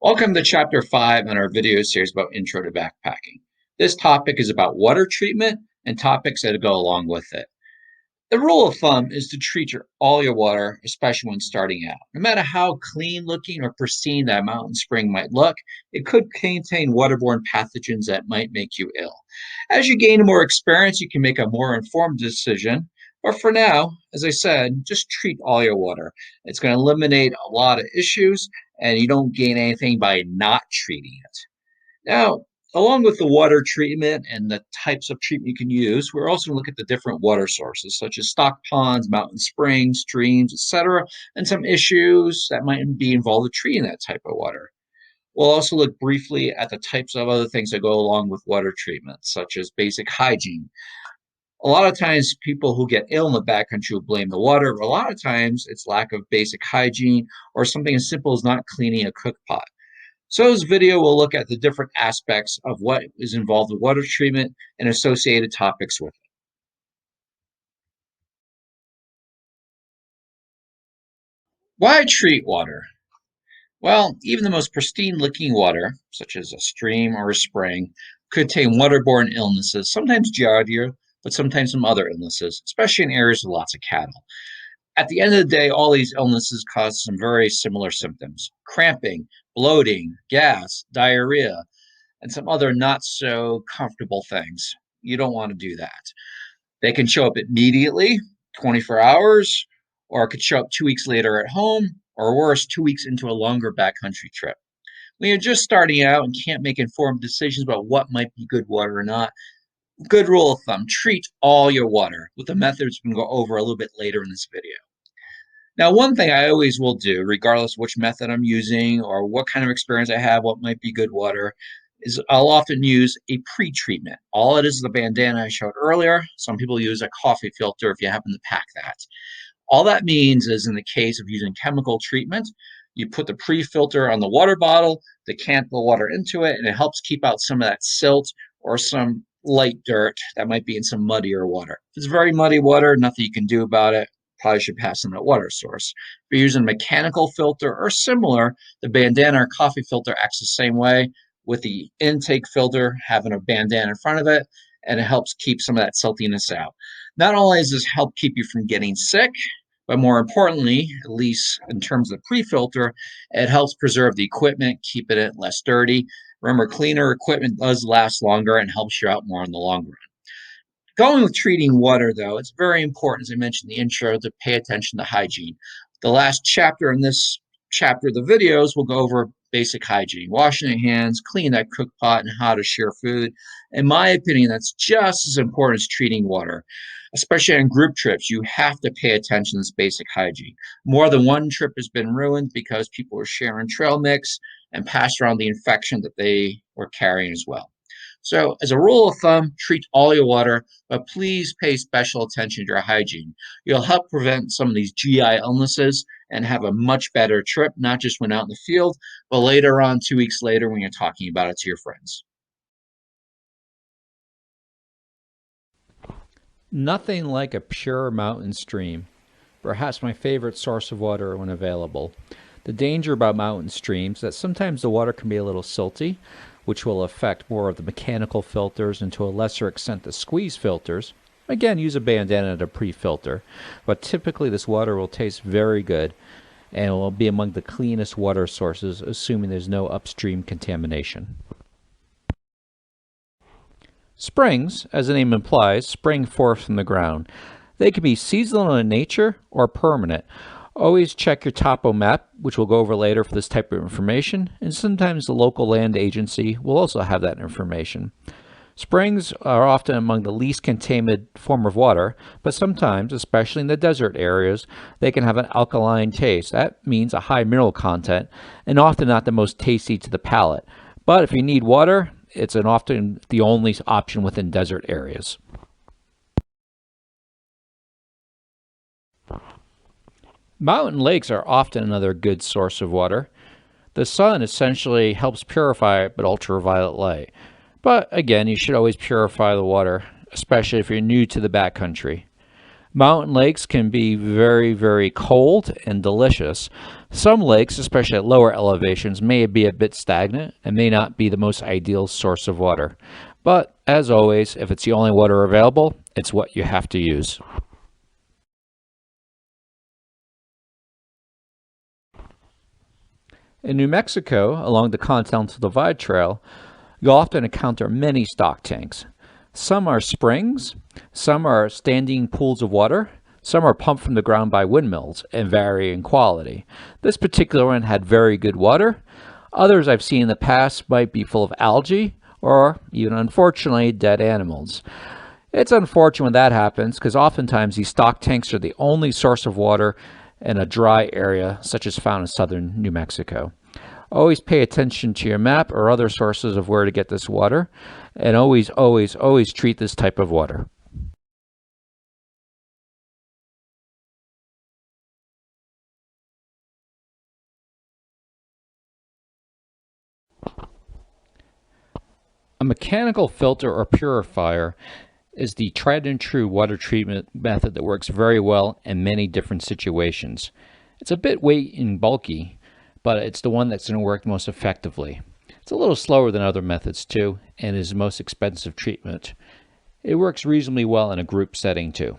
Welcome to Chapter 5 in our video series about Intro to Backpacking. This topic is about water treatment and topics that go along with it. The rule of thumb is to treat all your water, especially when starting out. No matter how clean looking or pristine that mountain spring might look, it could contain waterborne pathogens that might make you ill. As you gain more experience, you can make a more informed decision. But for now, as I said, just treat all your water. It's going to eliminate a lot of issues, and you don't gain anything by not treating it. Now, along with the water treatment and the types of treatment you can use, we're also going to look at the different water sources, such as stock ponds, mountain springs, streams, etc., and some issues that might be involved with treating that type of water. We'll also look briefly at the types of other things that go along with water treatment, such as basic hygiene. A lot of times, people who get ill in the backcountry will blame the water, but a lot of times it's lack of basic hygiene or something as simple as not cleaning a cook pot. So this video will look at the different aspects of what is involved with water treatment and associated topics with it. Why treat water? Well, even the most pristine looking water, such as a stream or a spring, could contain waterborne illnesses, sometimes giardia, but sometimes some other illnesses, especially in areas with lots of cattle. At the end of the day, all these illnesses cause some very similar symptoms: cramping, bloating, gas, diarrhea, and some other not so comfortable things. You don't want to do that. They can show up immediately, 24 hours, or it could show up 2 weeks later at home, or worse, 2 weeks into a longer backcountry trip. When you're just starting out and can't make informed decisions about what might be good water or not, good rule of thumb, treat all your water with the methods we can go over a little bit later in this video. Now, one thing I always will do, regardless of which method I'm using or what kind of experience I have, what might be good water, is I'll often use a pre-treatment. All it is the bandana I showed earlier. Some people use a coffee filter if you happen to pack that. All that means is in the case of using chemical treatment, you put the pre-filter on the water bottle, decant the water into it, and it helps keep out some of that silt or some light dirt that might be in some muddier water. If it's very muddy water, nothing you can do about it. Probably should pass in that water source. If you're using a mechanical filter or similar, the bandana or coffee filter acts the same way, with the intake filter having a bandana in front of it, and it helps keep some of that saltiness out. Not only does this help keep you from getting sick, but more importantly, at least in terms of the pre-filter, it helps preserve the equipment, keeping it less dirty. Remember, cleaner equipment does last longer and helps you out more in the long run. Going with treating water, though, it's very important, as I mentioned in the intro, to pay attention to hygiene. The last chapter in this chapter of the videos will go over basic hygiene, washing your hands, cleaning that cook pot, and how to share food. In my opinion, that's just as important as treating water. Especially on group trips, you have to pay attention to this basic hygiene. More than one trip has been ruined because people are sharing trail mix and passed around the infection that they were carrying as well. So, as a rule of thumb, treat all your water, but please pay special attention to your hygiene. You'll help prevent some of these GI illnesses and have a much better trip, not just when out in the field, but later on, 2 weeks later, when you're talking about it to your friends. Nothing like a pure mountain stream. Perhaps my favorite source of water when available. The danger about mountain streams is that sometimes the water can be a little silty, which will affect more of the mechanical filters and to a lesser extent the squeeze filters. Again, use a bandana to pre-filter, but typically this water will taste very good and will be among the cleanest water sources, assuming there's no upstream contamination. Springs, as the name implies, spring forth from the ground. They can be seasonal in nature or permanent. Always check your topo map, which we'll go over later for this type of information, and sometimes the local land agency will also have that information. Springs are often among the least contaminated form of water, but sometimes, especially in the desert areas, they can have an alkaline taste. That means a high mineral content, and often not the most tasty to the palate. But if you need water, it's often the only option within desert areas. Mountain lakes are often another good source of water. The sun essentially helps purify it with ultraviolet light. But again, you should always purify the water, especially if you're new to the backcountry. Mountain lakes can be very, very cold and delicious. Some lakes, especially at lower elevations, may be a bit stagnant and may not be the most ideal source of water. But as always, if it's the only water available, it's what you have to use. In New Mexico, along the Continental Divide Trail, you'll often encounter many stock tanks. Some are springs, some are standing pools of water, some are pumped from the ground by windmills and vary in quality. This particular one had very good water. Others I've seen in the past might be full of algae or even unfortunately dead animals. It's unfortunate when that happens because oftentimes these stock tanks are the only source of water in a dry area such as found in southern New Mexico. Always pay attention to your map or other sources of where to get this water, and always, always, always treat this type of water. A mechanical filter or purifier is the tried and true water treatment method that works very well in many different situations. It's a bit weight and bulky, but it's the one that's going to work most effectively. It's a little slower than other methods too, and is the most expensive treatment. It works reasonably well in a group setting too.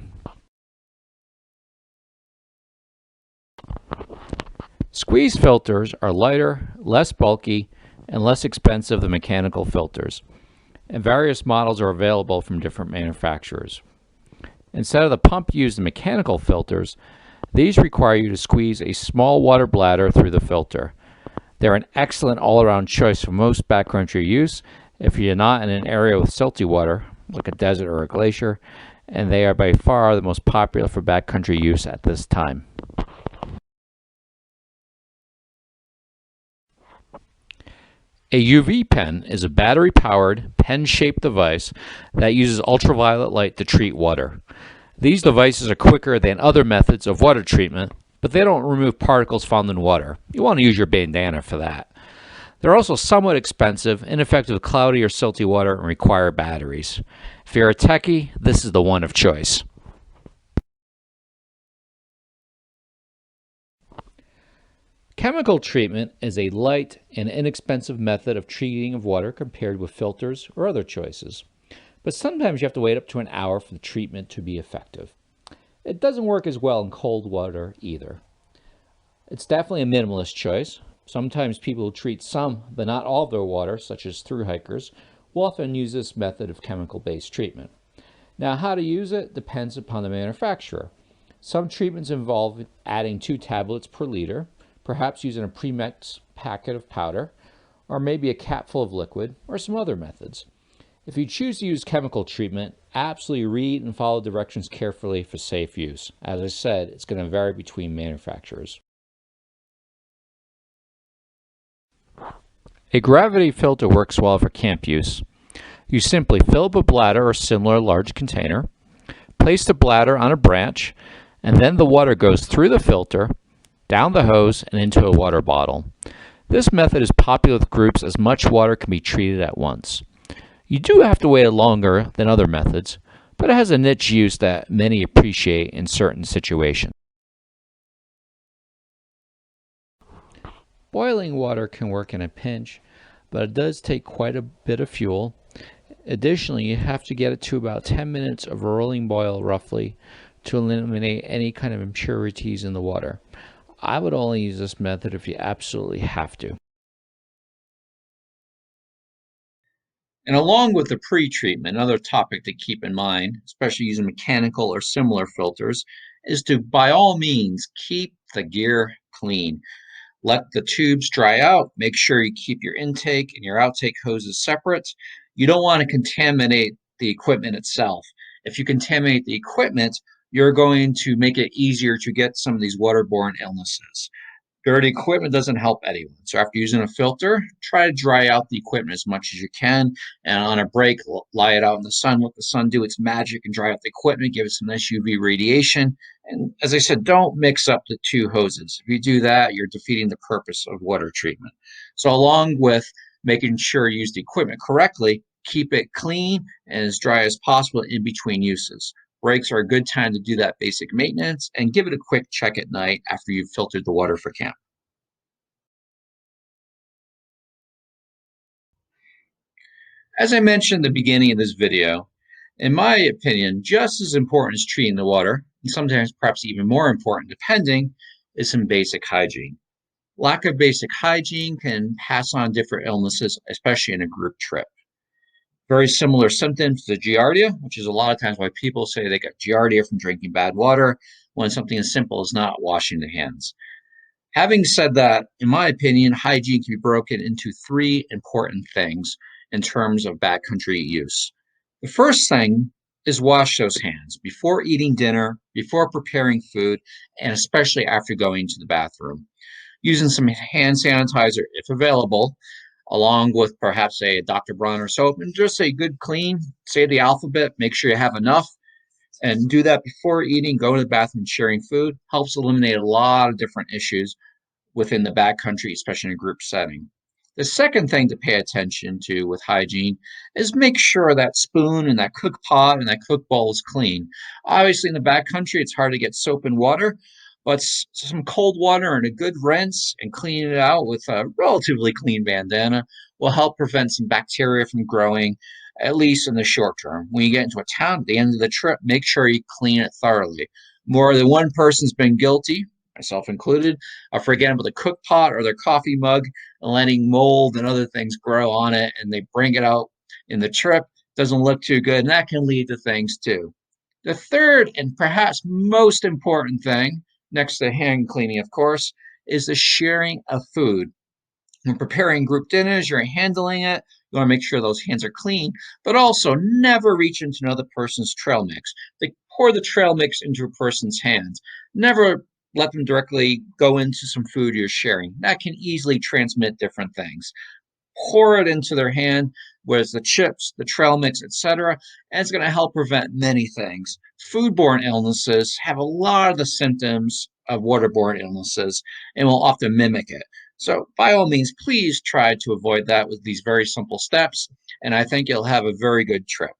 Squeeze filters are lighter, less bulky, and less expensive than mechanical filters, and various models are available from different manufacturers. Instead of the pump used in mechanical filters, these require you to squeeze a small water bladder through the filter. They're an excellent all-around choice for most backcountry use if you're not in an area with silty water, like a desert or a glacier, and they are by far the most popular for backcountry use at this time. A UV pen is a battery-powered, pen-shaped device that uses ultraviolet light to treat water. These devices are quicker than other methods of water treatment, but they don't remove particles found in water. You want to use your bandana for that. They're also somewhat expensive, ineffective with cloudy or silty water, and require batteries. If you're a techie, this is the one of choice. Chemical treatment is a light and inexpensive method of treating of water compared with filters or other choices. But sometimes you have to wait up to an hour for the treatment to be effective. It doesn't work as well in cold water either. It's definitely a minimalist choice. Sometimes people who treat some, but not all of their water, such as thru hikers, will often use this method of chemical-based treatment. Now, how to use it depends upon the manufacturer. Some treatments involve adding 2 tablets per liter, perhaps using a pre-mixed packet of powder, or maybe a capful of liquid, or some other methods. If you choose to use chemical treatment, absolutely read and follow directions carefully for safe use. As I said, it's going to vary between manufacturers. A gravity filter works well for camp use. You simply fill up a bladder or similar large container, place the bladder on a branch, and then the water goes through the filter, down the hose, and into a water bottle. This method is popular with groups as much water can be treated at once. You do have to wait longer than other methods, but it has a niche use that many appreciate in certain situations. Boiling water can work in a pinch, but it does take quite a bit of fuel. Additionally, you have to get it to about 10 minutes of rolling boil roughly to eliminate any kind of impurities in the water. I would only use this method if you absolutely have to. And along with the pre-treatment, another topic to keep in mind, especially using mechanical or similar filters, is to by all means keep the gear clean. Let the tubes dry out. Make sure you keep your intake and your outtake hoses separate. You don't want to contaminate the equipment itself. If you contaminate the equipment, you're going to make it easier to get some of these waterborne illnesses. Dirty equipment doesn't help anyone. So after using a filter, try to dry out the equipment as much as you can. And on a break, lie it out in the sun, let the sun do its magic and dry out the equipment, give it some nice UV radiation. And as I said, don't mix up the 2 hoses. If you do that, you're defeating the purpose of water treatment. So along with making sure you use the equipment correctly, keep it clean and as dry as possible in between uses. Breaks are a good time to do that basic maintenance and give it a quick check at night after you've filtered the water for camp. As I mentioned at the beginning of this video, in my opinion, just as important as treating the water, and sometimes perhaps even more important depending, is some basic hygiene. Lack of basic hygiene can pass on different illnesses, especially in a group trip. Very similar symptoms to Giardia, which is a lot of times why people say they got Giardia from drinking bad water when something as simple as not washing the hands. Having said that, in my opinion, hygiene can be broken into three important things in terms of backcountry use. The first thing is wash those hands before eating dinner, before preparing food, and especially after going to the bathroom. Using some hand sanitizer if available, along with perhaps a Dr. Bronner soap, and just a good clean, say the alphabet, make sure you have enough, and do that before eating, go to the bathroom, sharing food, helps eliminate a lot of different issues within the backcountry, especially in a group setting. The second thing to pay attention to with hygiene is make sure that spoon and that cook pot and that cook bowl is clean. Obviously, in the backcountry, it's hard to get soap and water, but some cold water and a good rinse and cleaning it out with a relatively clean bandana will help prevent some bacteria from growing, at least in the short term. When you get into a town at the end of the trip, make sure you clean it thoroughly. More than one person's been guilty, myself included, of forgetting about the cook pot or their coffee mug and letting mold and other things grow on it, and they bring it out in the trip. Doesn't look too good, and that can lead to things too. The third and perhaps most important thing, next to hand cleaning, of course, is the sharing of food. When preparing group dinners, you're handling it. You want to make sure those hands are clean, but also never reach into another person's trail mix. They pour the trail mix into a person's hands. Never let them directly go into some food you're sharing. That can easily transmit different things. Pour it into their hand, whereas the chips, the trail mix, etc., and it's going to help prevent many things. Foodborne illnesses have a lot of the symptoms of waterborne illnesses and will often mimic it. So, by all means, please try to avoid that with these very simple steps, and I think you'll have a very good trip.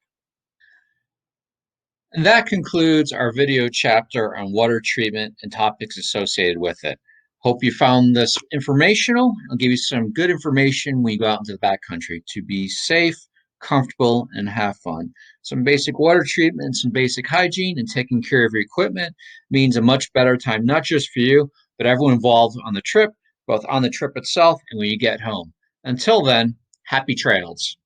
And that concludes our video chapter on water treatment and topics associated with it. Hope you found this informational. I'll give you some good information when you go out into the backcountry to be safe, comfortable, and have fun. Some basic water treatment, some basic hygiene, and taking care of your equipment means a much better time, not just for you, but everyone involved on the trip, both on the trip itself and when you get home. Until then, happy trails.